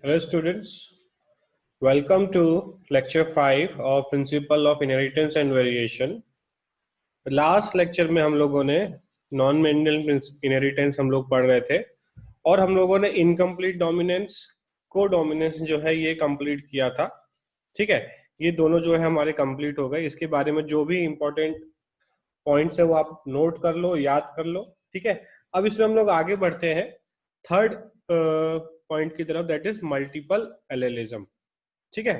Hello students, welcome to lecture 5 of Principle of Inheritance and Variation. Last lecture में हम लोगों ने non Mendel inheritance हम लोग पढ़ रहे थे और हम लोगों ने इनकम्प्लीट डोमिनेंस को डोमिनेंस जो है ये कंप्लीट किया था। ठीक है, ये दोनों जो है हमारे कंप्लीट हो गए। इसके बारे में जो भी इंपॉर्टेंट पॉइंट्स है वो आप नोट कर लो, याद कर लो। ठीक है, अब इसमें हम लोग आगे बढ़ते हैं थर्ड पॉइंट की तरफ, दैट इज मल्टीपल एलेलिज्म। ठीक है,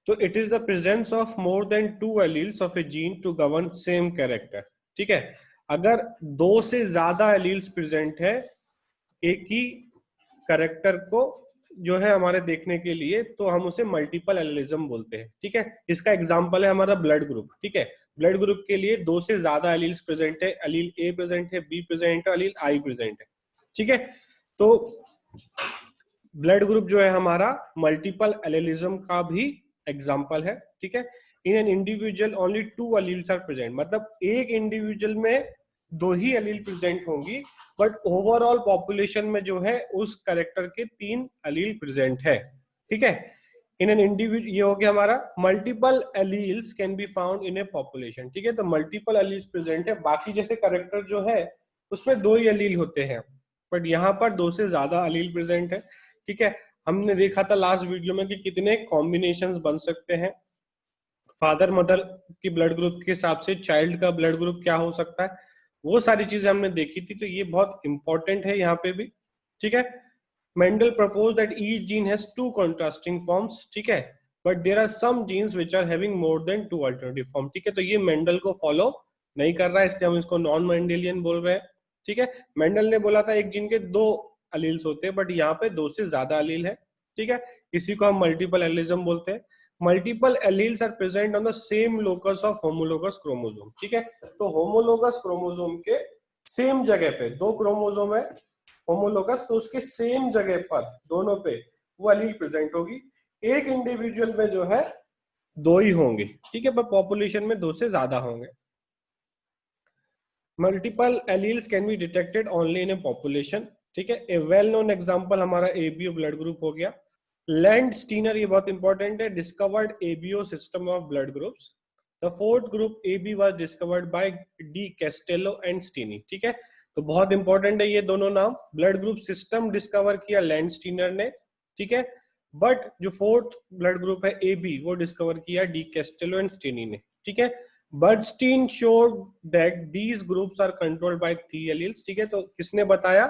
तो it is the presence of more than two alleles of a gene to govern same character. ठीक है, अगर दो से ज्यादा एलील्स प्रेजेंट है एक ही कैरेक्टर को जो है हमारे देखने के लिए, तो हम उसे मल्टीपल एलिलिज्म बोलते हैं। ठीक है, इसका एग्जांपल है हमारा ब्लड ग्रुप। ठीक है, ब्लड ग्रुप के लिए दो से ज्यादा एलील्स प्रेजेंट है, एलील ए प्रेजेंट है, बी प्रेजेंट है, एलील आई प्रेजेंट है। ठीक है, तो ब्लड ग्रुप जो है हमारा मल्टीपल एलिलिज्म का भी एग्जांपल है। ठीक है, in an individual only two alleles are present, मतलब एक इंडिविजुअल में दो ही एलील प्रेजेंट होंगी, बट ओवरऑल पॉपुलेशन में जो है उस कैरेक्टर के तीन एलील प्रेजेंट है। ठीक है, इन एन इंडिविजुअल, ये हो गया हमारा multiple alleles can be found in a population. ठीक है, तो मल्टीपल एलील्स प्रेजेंट है, बाकी जैसे कैरेक्टर जो है उसमें दो ही एलील होते हैं, बट यहाँ पर दो से ज्यादा एलील प्रेजेंट है। ठीक है, हमने देखा था लास्ट वीडियो में कि कितने कॉम्बिनेशंस बन सकते हैं। फादर मदर की ब्लड ग्रुप के हिसाब से चाइल्ड का ब्लड ग्रुप क्या हो सकता है, वो सारी चीजें हमने देखी थी, तो ये बहुत इंपॉर्टेंट है यहाँ पे भी। ठीक है, Mendel propose that each gene has two contrasting forms. ठीक है, but there are some genes which are having more than two alternative form. ठीक है, तो ये मेंडल को फॉलो नहीं कर रहा है, इसलिए हम इसको नॉन मेंडेलियन बोल रहे हैं। ठीक है, मेंडल ने बोला था एक जीन के दो अलील्स होते हैं, बट यहाँ पे दो से ज्यादा अलील है। ठीक है, इसी को हम मल्टीपल एलिज्म बोलते हैं। Multiple alleles are present on the same locus of homologous chromosome. ठीक है, तो होमोलोगस क्रोमोसोम के सेम जगह पे दो क्रोमोसोम है होमोलोगस, तो उसके सेम जगह पर दोनों पे वो एलील प्रेजेंट होगी। एक इंडिविजुअल में जो है दो ही होंगे। ठीक है, पर पॉपुलेशन में दो से ज्यादा होंगे। Multiple alleles can be detected only in a population. ठीक है, ए वेल नोन एग्जांपल हमारा एबीओ ब्लड ग्रुप हो गया। लैंड स्टीनर, ये बहुत इंपॉर्टेंट है, discovered ABO system of blood groups. The fourth group AB was discovered by de Castello and Steini. ठीक है, तो बहुत इंपॉर्टेंट है ये दोनों नाम। ब्लड ग्रुप सिस्टम डिस्कवर किया लैंड स्टीनर ने। ठीक है, बट जो फोर्थ ब्लड ग्रुप है एबी वो डिस्कवर किया डी कैस्टेलो एंड स्टीनी ने। ठीक है, बर्डस्टीन showed that these groups are controlled by three alleles। ठीक है, तो किसने बताया?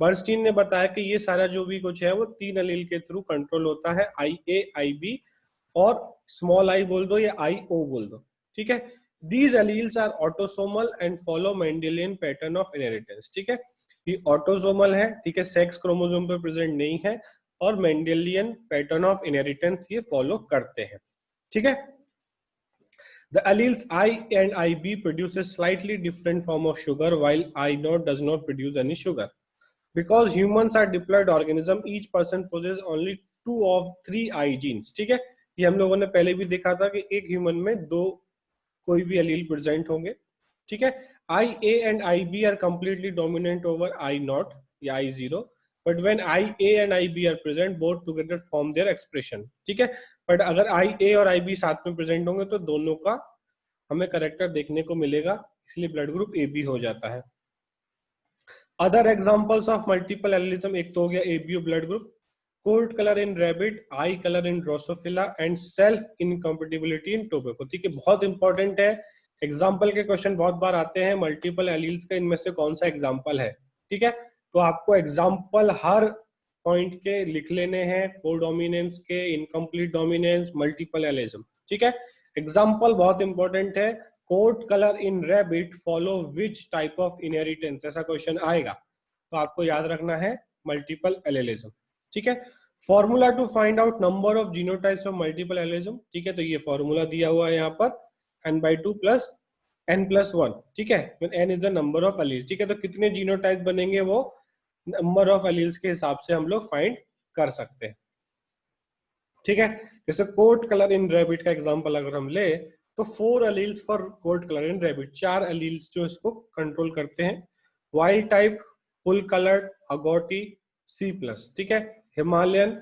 बर्डस्टीन ने बताया कि ये सारा जो भी कुछ है वो तीन एलील के थ्रू कंट्रोल होता है, आई ए आई बी और स्मॉल आई बोल दो या आई ओ बोल दो। ठीक है, these alleles are autosomal and follow Mendelian pattern of inheritance. ठीक है, ये ऑटोसोमल है। ठीक है, सेक्स क्रोमोसोम पे प्रेजेंट नहीं है और मेंडेलियन पैटर्न ऑफ इनहेरिटेंस ये फॉलो करते हैं। ठीक है, the alleles I and IB produce a slightly different form of sugar, while I0 does not produce any sugar. Because humans are diploid organism, each person possesses only two of three I genes। ठीक है, ये हम लोगों ने पहले भी देखा था कि एक ह्यूमन में दो कोई भी एलील प्रेजेंट होंगे। ठीक है, I A and I B are completely dominant over I not या I zero, but when I A and I B are present both together form their expression. ठीक है, बट अगर आई ए और आई बी साथ में प्रेजेंट होंगे तो दोनों का हमें करेक्टर देखने को मिलेगा, इसलिए ब्लड ग्रुप ए बी हो जाता है। Other examples of multiple allelism, एक तो हो गया ABO blood group, cold colour in rabbit, I colour in Drosophila and self incompatibility in tobacco. ठीक है, बहुत इंपॉर्टेंट है, एग्जाम्पल के क्वेश्चन बहुत बार आते हैं, मल्टीपल एलील्स का इनमें से कौन सा एग्जाम्पल है। ठीक है, तो आपको एग्जाम्पल हर पॉइंट के लिख लेने हैं, कोडोमिनेंस के, इनकम्प्लीट डोमिनेंस, मल्टीपल एलिज्म। ठीक है, एग्जाम्पल बहुत इंपॉर्टेंट है। Coat colour in rabbit follow which type of inheritance, ऐसा क्वेश्चन आएगा तो आपको याद रखना है मल्टीपल एलिलिज्म। ठीक है, formula to find out number of genotypes of multiple allelism. ठीक है, तो ये फॉर्मूला दिया हुआ है यहाँ पर, n/2 प्लस n+1। ठीक है, n is the number of alleles. ठीक है, तो कितने जीनोटाइप बनेंगे वो नंबर ऑफ एलील्स के हिसाब से हम लोग फाइंड कर सकते हैं। ठीक है, जैसे कोट कलर इन रैबिट का एग्जांपल अगर हम ले तो 4 alleles for coat colour in rabbit, 4 alleles जो इसको कंट्रोल करते हैं। Wild type, full coloured, agouti, C+। ठीक है, Himalayan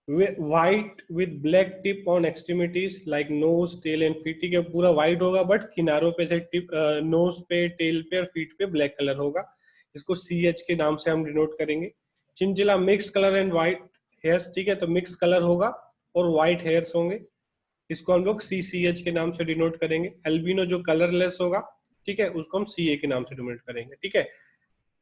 white with black tip on extremities like nose tail and feet, ठीक है, पूरा व्हाइट होगा बट किनारों पे से टिप, नोज पे, टेल पे और फीट पे ब्लैक कलर होगा, इसको CH के नाम से हम डिनोट करेंगे। Chinchilla mix colour and white hairs, ठीक है, तो मिक्स कलर होगा और व्हाइट हेयर्स होंगे, इसको हम लोग CCH के नाम से डिनोट करेंगे। एल्बिनो जो कलरलेस होगा, ठीक है, उसको हम CA के नाम से डिनोट करेंगे, ठीक है।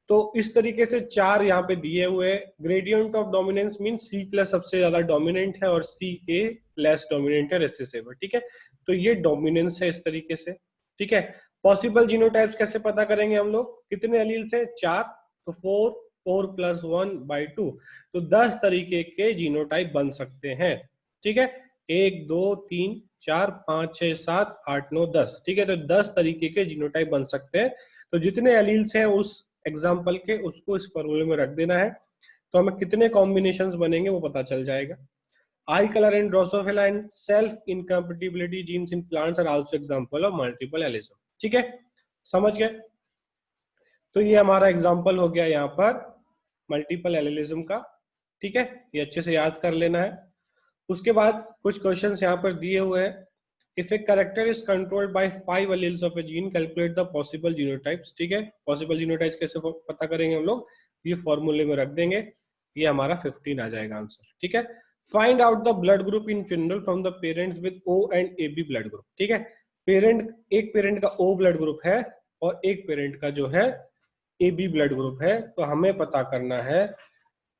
तो इस तरीके से चार यहाँ पे दिए हुए हैं। Gradient of dominance mean C plus सबसे ज्यादा डोमिनेंट है और CA लेस डोमिनेंट है, रिसेसिव है, ठीक है। तो ये डोमिनेंस है इस तरीके से, ठीक है। पॉसिबल जीनोटाइप्स कैसे पता करेंगे हम लोग, कितने एलील्स हैं, 4, तो 4 प्लस 1/2, तो 10 तरीके के जीनोटाइप बन सकते हैं, ठीक है। 1 2 3 4 5 6 7 8 9 10, ठीक है, तो 10 तरीके के जीनोटाइप बन सकते हैं। तो जितने एलील्स हैं उस एग्जाम्पल के, उसको इस फॉर्मूले में रख देना है, तो हमें कितने कॉम्बिनेशंस बनेंगे वो पता चल जाएगा। Eye colour and drosophila and self incompatibility genes in plants are also example of multiple allelism, ठीक है, समझ गए। तो ये हमारा एग्जांपल हो गया यहाँ पर मल्टीपल एलिज्म का, ठीक है, ये अच्छे से याद कर लेना है। उसके बाद कुछ क्वेश्चंस यहाँ पर दिए हुए हैं। If a character is controlled by 5 alleles of a gene, calculate the possible genotypes, ठीक है। possible genotypes कैसे पता करेंगे हम लोग, ये फॉर्मूले में रख देंगे, ये हमारा 15 आ जाएगा आंसर, ठीक है। Find out the blood group in general from the parents with O and AB blood group, ठीक है। एक पेरेंट का O ब्लड ग्रुप है और एक पेरेंट का जो है AB ब्लड ग्रुप है, तो हमें पता करना है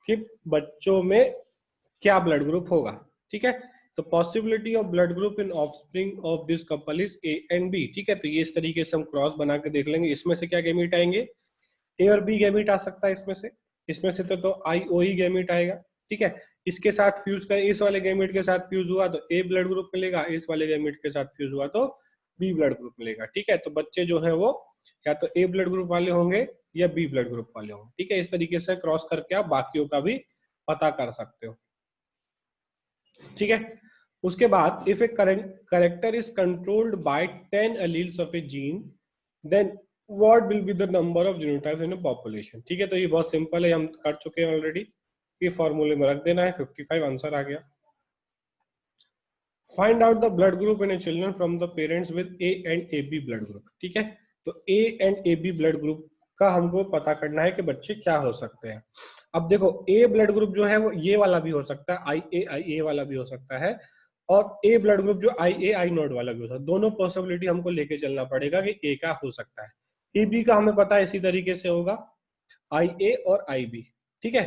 कि बच्चों में क्या ब्लड ग्रुप होगा, ठीक है। तो possibility of blood group in offspring of this couple is A and B, ठीक है। तो ये इस तरीके से हम क्रॉस बना के देख लेंगे, इसमें से क्या गैमीट आएंगे, A और B गैमीट आ सकता है इसमें से तो IO ही गैमीट आएगा, ठीक है। इसके साथ फ्यूज करें, इस वाले गैमीट के साथ फ्यूज हुआ तो A ब्लड ग्रुप मिलेगा, इस वाले गैमीट के साथ फ्यूज हुआ तो B ब्लड ग्रुप मिलेगा, ठीक है। तो बच्चे जो है वो या तो A ब्लड ग्रुप वाले होंगे या B ब्लड ग्रुप वाले होंगे, ठीक है। इस तरीके से क्रॉस करके आप बाकियों का भी पता कर सकते हो, ठीक है। उसके बाद if a character is controlled by 10 alleles of a gene, then what will be the number of genotypes in a population, ठीक है। तो ये बहुत सिंपल है, हम कर चुके हैं ऑलरेडी, ये फॉर्मूले में रख देना है, 55 आंसर आ गया। Find out the blood group in A children from the parents with A and AB blood group, ठीक है। तो A and AB blood group का हमको पता करना है कि बच्चे क्या हो सकते हैं। अब देखो A ब्लड ग्रुप जो है वो ये वाला भी हो सकता है, IA वाला भी हो सकता है, और A ब्लड ग्रुप जो IA नोड वाला भी हो सकता है। दोनों पॉसिबिलिटी हमको लेके चलना पड़ेगा कि A का हो सकता है, AB का हमें पता है इसी तरीके से होगा, IA और IB, ठीक है।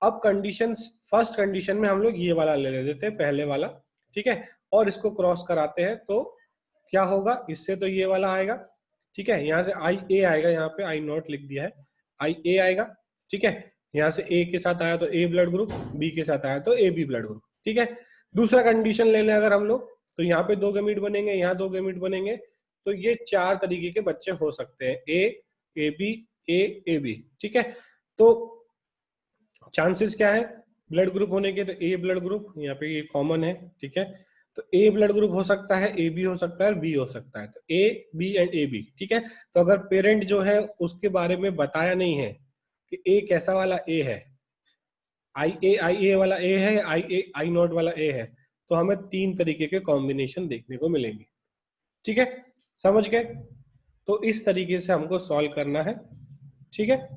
अब कंडीशन, फर्स्ट कंडीशन में हम लोग ये वाला ले लेते हैं, पहले वाला, ठीक है, और इसको क्रॉस कराते हैं तो क्या होगा, इससे तो ये वाला आएगा, ठीक है। यहाँ से IA आएगा, यहाँ पे I नॉट लिख दिया है, IA आएगा, ठीक है। यहाँ से A के साथ आया तो A ब्लड ग्रुप, B के साथ आया तो AB ब्लड ग्रुप, ठीक है। दूसरा कंडीशन ले लें अगर हम लोग, तो यहाँ पे 2 गैमीट बनेंगे, यहाँ 2 गैमीट बनेंगे, तो ये 4 तरीके के बच्चे हो सकते हैं, A AB A AB, ठीक है। तो चांसेस क्या है ब्लड ग्रुप होने के, तो A ब्लड ग्रुप यहाँ पे ये कॉमन है, ठीक है। तो A ब्लड ग्रुप हो सकता है, AB हो सकता है और B हो सकता है, तो A B एंड AB, ठीक है। तो अगर पेरेंट जो है उसके बारे में बताया नहीं है कि A कैसा वाला A है, IA वाला A है, I नॉट वाला A है, तो हमें 3 तरीके के कॉम्बिनेशन देखने को मिलेंगे, ठीक है, समझ गए। तो इस तरीके से हमको सॉल्व करना है, ठीक है।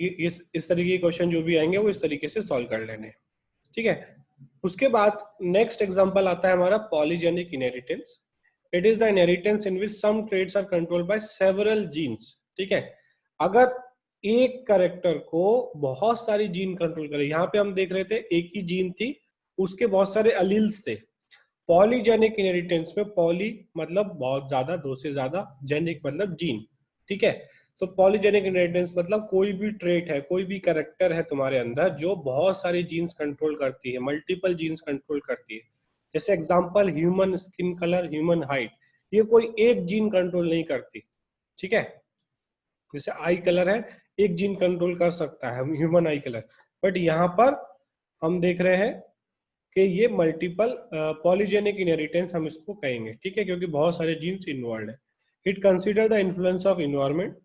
इस तरीके के क्वेश्चन जो भी आएंगे वो इस तरीके से सॉल्व कर लेने हैं, ठीक है। उसके बाद नेक्स्ट एग्जांपल आता है हमारा polygenic inheritance. It is the inheritance in which some traits are controlled by several genes, ठीक है। अगर एक कैरेक्टर को बहुत सारी जीन कंट्रोल करे, यहाँ पे हम देख रहे थे एक ही जीन थी, उसके बहुत सारे अलील्स थे। पॉलीजेनिक इनहेरिटेंस में पॉली मतलब बहुत ज्यादा, 2 से ज्यादा, जेनिक मतलब जीन, ठीक है। तो पॉलीजेनिक इनहेरिटेंस मतलब कोई भी ट्रेट है, कोई भी कैरेक्टर है तुम्हारे अंदर जो बहुत सारी जीन्स कंट्रोल करती है, मल्टीपल जीन्स कंट्रोल करती है। जैसे example human skin colour, human height, ये कोई एक जीन कंट्रोल नहीं करती, ठीक है। जैसे आई कलर है, एक जीन कंट्रोल कर सकता है ह्यूमन आई कलर, बट यहाँ पर हम देख रहे हैं कि ये मल्टीपल पॉलीजेनिक इनहेरिटेंस हम इसको कहेंगे, ठीक है, क्योंकि बहुत सारे जीन्स इन्वॉल्व है। It consider the influence of environment,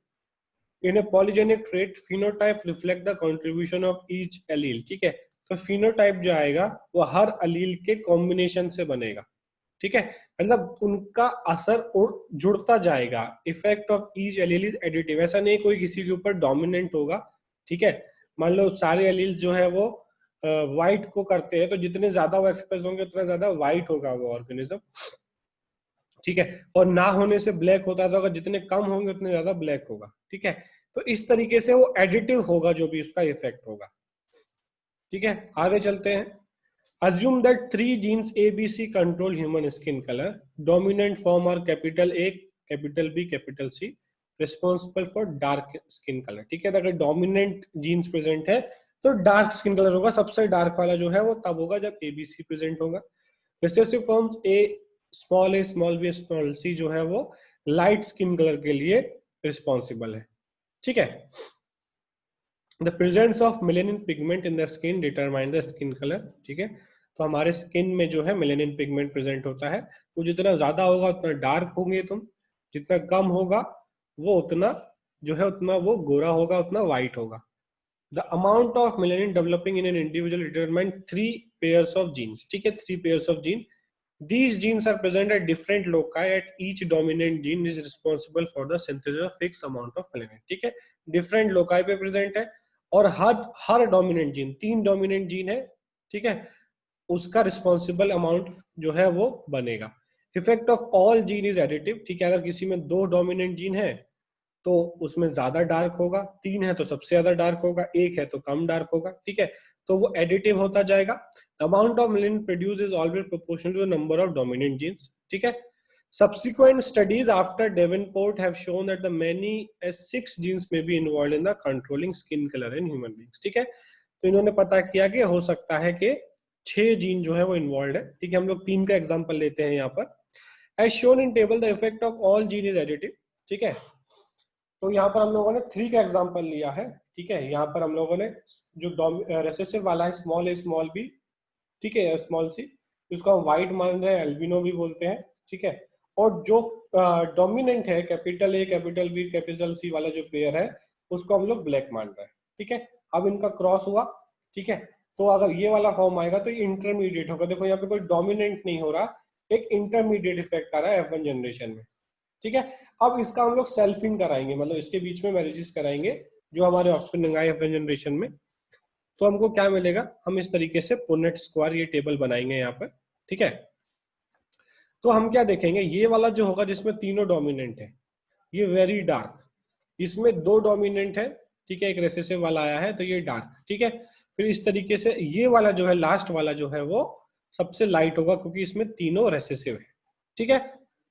in A polygenic trait phenotype reflect the contribution of each allele, ठीक है। तो फिनोटाइप जो आएगा वो हर अलील के कॉम्बिनेशन से बनेगा, ठीक है, मतलब उनका असर और जुड़ता जाएगा। Effect of each allele is additive, ऐसा नहीं कोई किसी के ऊपर डोमिनेंट होगा, ठीक है। मान लो सारे एलील जो है वो व्हाइट को करते हैं, तो जितने ज्यादा वो एक्सप्रेस होंगे उतना ज्यादा व्हाइट होगा वो ऑर्गेनिज्म, ठीक है। और ना होने से ब्लैक होता है, तो अगर जितने कम होंगे उतने ज्यादा ब्लैक होगा, ठीक है। तो इस तरीके से वो एडिटिव होगा जो भी उसका इफेक्ट होगा, ठीक है। आगे चलते हैं। Assume that three genes A, B, C control human skin color. Dominant form are capital A, capital B, capital C, responsible for dark skin color, ठीक है। तो अगर डोमिनेंट जीन्स प्रेजेंट है तो डार्क स्किन कलर होगा, सबसे dark वाला जो है वो तब होगा जब ABC प्रेजेंट होगा। Recessive forms A small b small c जो है वो लाइट स्किन कलर के लिए रिस्पॉन्सिबल है, ठीक है। The presence of melanin pigment in the skin determine the skin colour, ठीक है। तो हमारे स्किन में जो है मेलेनिन पिगमेंट प्रेजेंट होता है, वो जितना ज्यादा होगा उतना डार्क होंगे तुम, जितना कम होगा वो उतना जो है उतना वो गोरा होगा, उतना व्हाइट होगा। The amount of melanin developing in an individual determine 3 pairs of genes, ठीक है, 3 pairs of gene. These genes are present at different loci, at each dominant gene is responsible for the synthesis of fixed amount of melanin, ठीक है। Different loci पे present है और हर dominant gene, 3 dominant gene है, ठीक है, उसका responsible amount जो है वो बनेगा। Effect of all gene is additive, ठीक है। अगर किसी में 2 डोमिनेंट जीन है तो उसमें ज्यादा डार्क होगा, 3 है तो सबसे ज्यादा डार्क होगा, 1 है तो कम डार्क होगा, ठीक है। तो वो एडिटिव होता जाएगा। Amount of melanin produce is always proportional to the number of dominant genes, ठीक है। Subsequent studies after Davenport have shown that the many as 6 genes may be involved in the controlling skin color in human beings, ठीक है। तो इन्होंने पता किया कि हो सकता है कि 6 जीन जो है वो इन्वॉल्व है, ठीक है। हम लोग 3 का एग्जांपल लेते हैं यहाँ पर। As shown in table, the effect of all gene is additive, ठीक है। तो यहाँ पर हम लोगों ने 3 का एग्जांपल लिया है, ठीक है। यहाँ पर हम लोगों ने जो रेसेसिव वाला है स्मॉल ए स्मॉल बी, ठीक है, स्मॉल सी, उसको हम व्हाइट मान रहे हैं, एल्बिनो भी बोलते हैं, ठीक है। और जो डोमिनेंट है capital A capital B capital C वाला जो पेयर है उसको हम लोग ब्लैक मान रहे हैं, ठीक है। अब इनका क्रॉस हुआ, ठीक है। तो अगर ये वाला फॉर्म आएगा तो ये इंटरमीडिएट होगा। देखो यहाँ पे कोई डोमिनेंट नहीं हो रहा, एक इंटरमीडिएट इफेक्ट आ रहा है F1 जनरेशन में, ठीक है। अब इसका हम लोग सेल्फिंग कराएंगे, मतलब इसके बीच में मैरिजेस कराएंगे जो हमारे ऑफस्प्रिंग आए F1 जनरेशन में। तो हमको क्या मिलेगा, हम इस तरीके से पुनेट स्क्वायर ये टेबल बनाएंगे यहाँ पर, ठीक है। तो हम क्या देखेंगे, ये वाला जो होगा जिसमें तीनों डोमिनेंट है ये वेरी डार्क, इसमें 2 डोमिनेंट है, ठीक है, एक रेसेसिव वाला आया है तो ये डार्क, ठीक है। फिर इस तरीके से ये वाला जो है लास्ट वाला जो है वो सबसे लाइट होगा क्योंकि इसमें तीनों रेसेसिव है, ठीक है।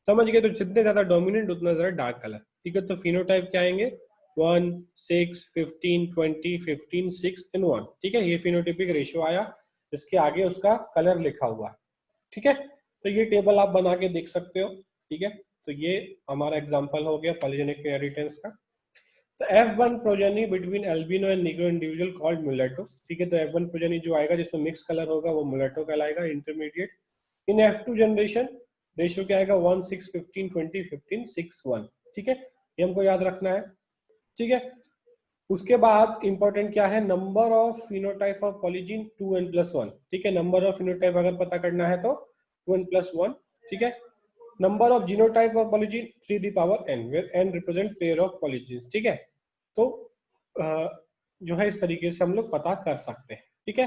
समझ गए, तो जितने ज्यादा डोमिनेंट उतना ज्यादा डार्क कलर, ठीक है। तो फिनोटाइप क्या आएंगे 1 6 15 20 15 6 इन 1, ठीक है। ये फिनोटाइपिक रेशियो आया, इसके आगे उसका कलर लिखा हुआ है, ठीक है। तो ये टेबल आप बना के देख सकते हो, ठीक है। तो ये हमारा एग्जांपल हो गया पॉलीजेनिक इनहेरिटेंस का। तो F1 progeny between albino and negro individual called mulatto, ठीक है। तो F1 प्रोजेनी जो आएगा जिसमें मिक्स कलर होगा वो मुलेटो कहलाएगा, इंटरमीडिएट। इन F2 जनरेशन रेशियो क्या आएगा 1 6 15 20 15 6 1, ठीक है। ये हमको याद रखना है, ठीक है। उसके बाद इंपॉर्टेंट क्या है, number of phenotype of polygene 2n+1, ठीक है। नंबर ऑफ फिनोटाइप अगर पता करना है तो 2n+1, ठीक है। Number of genotype of polygene 3n, where n represent pair of polygene, ठीक है। तो जो है इस तरीके से हम लोग पता कर सकते हैं, ठीक है।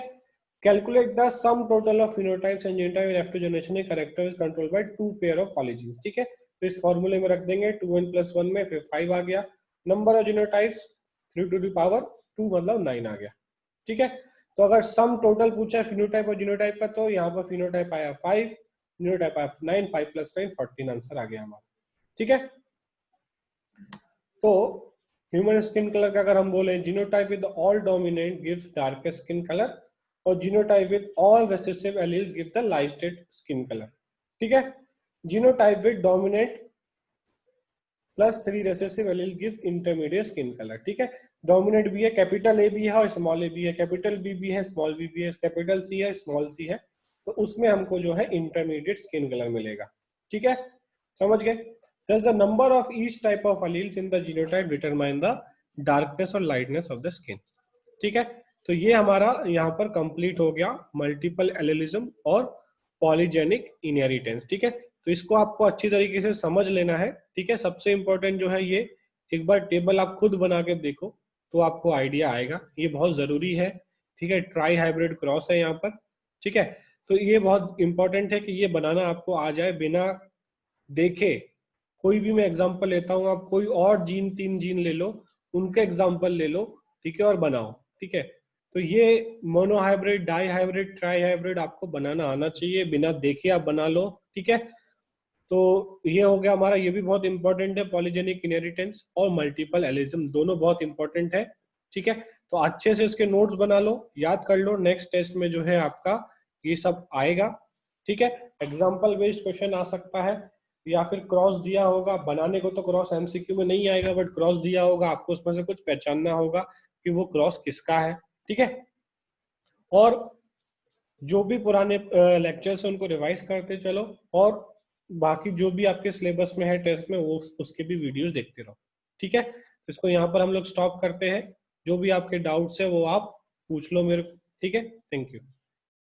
Calculate the sum total of phenotypes and genotype in F2 generation, character is controlled bye 2 pair of polygenes, ठीक है। तो इस फॉर्मूले में रख देंगे 2n+1 में, फिर 5 आ गया। नंबर ऑफ जीनोटाइप्स 3 मतलब 9 आ गया, ठीक है। तो अगर सम टोटल पूछा है फिनोटाइप और जीनोटाइप का तो यहाँ पर फिनोटाइप आया 5, जीनोटाइप आया 9, 5 + 9 14 आंसर आ गया हमारा, ठीक है। तो ह्यूमन स्किन कलर का अगर हम बोले, genotype with all dominant gives darkest skin colour और genotype with all recessive alleles give the lightest skin colour, ठीक है। Genotype with dominant +3 recessive allele give intermediate skin colour, ठीक है। डोमिनेंट भी है, कैपिटल ए भी है और स्मॉल ए भी है, कैपिटल बी भी है, स्मॉल बी भी है, कैपिटल सी है, स्मॉल सी है, तो उसमें हमको जो है इंटरमीडिएट स्किन कलर मिलेगा, ठीक है। समझ गए। Thus the number of each type of alleles in the genotype determine the darkness और लाइटनेस ऑफ द स्किन। ठीक है, तो ये हमारा यहाँ पर कंप्लीट हो गया मल्टीपल एलेलिज्म और पॉलीजेनिक इनहेरिटेंस। ठीक है, तो इसको आपको अच्छी तरीके से समझ लेना है। ठीक है, सबसे इंपॉर्टेंट जो है ये एक बार टेबल आप खुद बना के देखो तो आपको आइडिया आएगा, ये बहुत जरूरी है। ठीक है, ट्राई हाइब्रिड क्रॉस है यहाँ पर। ठीक है, तो ये बहुत इंपॉर्टेंट है कि ये बनाना आपको आ जाए बिना देखे। कोई भी मैं एग्जांपल लेता हूँ, आप कोई और जीन 3 जीन ले लो, उनके एग्जांपल ले लो, ठीक है, और बनाओ। ठीक है, तो ये monohybrid, dihybrid, trihybrid आपको बनाना आना चाहिए, बिना देखे आप बना लो। ठीक है, तो ये हो गया हमारा, ये भी बहुत इंपॉर्टेंट है, पॉलीजेनिक इनहेरिटेंस और मल्टीपल एलिज्म दोनों बहुत इंपॉर्टेंट है। ठीक है, तो अच्छे से इसके नोट्स बना लो, याद कर लो, नेक्स्ट टेस्ट में जो है आपका ये सब आएगा। ठीक है, एग्जाम्पल बेस्ड क्वेश्चन आ सकता है, या फिर क्रॉस दिया होगा बनाने को, तो क्रॉस एमसीक्यू में नहीं आएगा, बट क्रॉस दिया होगा, आपको उसमें से कुछ पहचानना होगा कि वो क्रॉस किसका है। ठीक है, और जो भी पुराने लेक्चर्स हैं उनको रिवाइज करते चलो, और बाकी जो भी आपके सिलेबस में है टेस्ट में वो उसके भी वीडियोस देखते रहो। ठीक है, तो इसको यहाँ पर हम लोग स्टॉप करते हैं। जो भी आपके डाउट्स है वो आप पूछ लो मेरे को। ठीक है, थैंक यू।